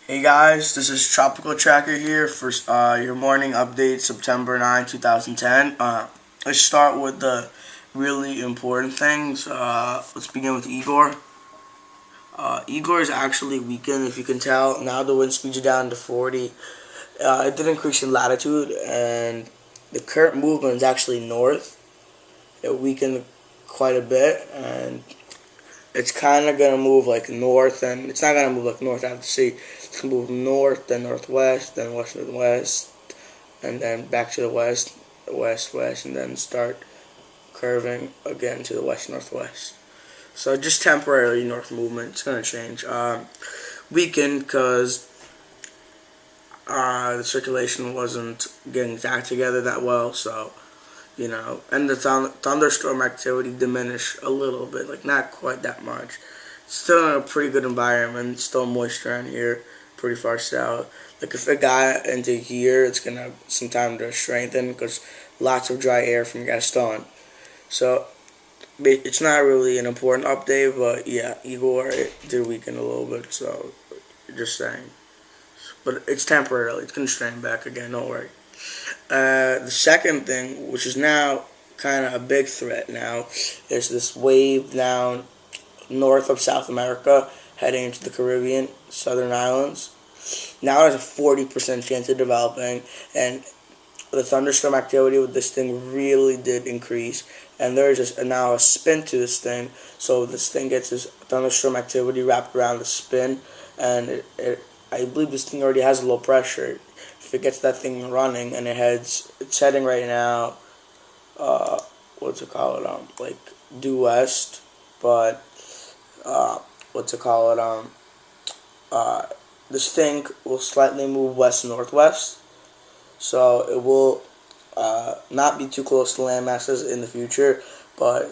Hey guys, this is Tropical Tracker here for your morning update, September 9, 2010. Let's start with the really important things. Let's begin with Igor. Igor is actually weakened, if you can tell. Now the wind speeds are down to 40. It did increase in latitude, and the current movement is actually north. It weakened quite a bit, and it's kind of going to move like north, and it's not going to move like north out to sea. It's going to move north, then northwest, then west-northwest, and then back to the west, west-west, and then start curving again to the west-northwest. So just temporarily north movement. It's going to change. Weakened because the circulation wasn't getting back together that well, so and the thunderstorm activity diminished a little bit, like not quite that much. Still in a pretty good environment, still moisture around here, pretty far south. Like if it got into here, it's gonna have some time to strengthen because lots of dry air from Gaston. So it's not really an important update, but yeah, Igor it did weaken a little bit, so just saying. But it's temporarily, it's gonna straighten back again, don't worry. The second thing, which is now kind of a big threat now, is this wave down north of South America heading into the Caribbean, southern islands. Now there's a 40% chance of developing, and the thunderstorm activity with this thing really did increase. And there's just now a spin to this thing, so this thing gets this thunderstorm activity wrapped around the spin, and I believe this thing already has low pressure. If it gets that thing running and it's heading right now, like due west, but this thing will slightly move west northwest, so it will not be too close to land masses in the future, but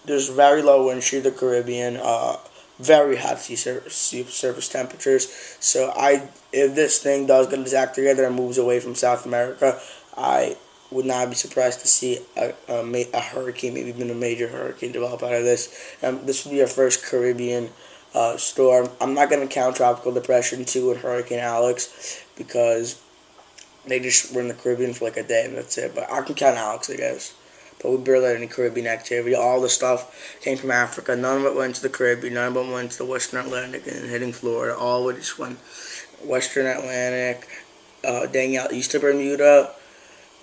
there's very low wind shear in the Caribbean. Very hot sea surface temperatures. So if this thing does get its act together and moves away from South America, I would not be surprised to see a hurricane, maybe even a major hurricane, develop out of this. This would be our first Caribbean storm. I'm not going to count Tropical Depression 2 and Hurricane Alex because they just were in the Caribbean for like a day and that's it. But I can count Alex, I guess. But we barely had any Caribbean activity. All the stuff came from Africa. None of it went to the Caribbean. None of it went to the Western Atlantic and hitting Florida. All of it just went Western Atlantic, dang out east of Bermuda,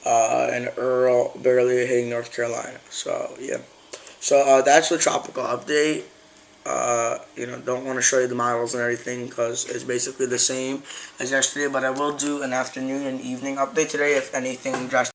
and Earl barely hitting North Carolina. So yeah. So that's the tropical update. Don't want to show you the models and everything because it's basically the same as yesterday. But I will do an afternoon and evening update today if anything drastic.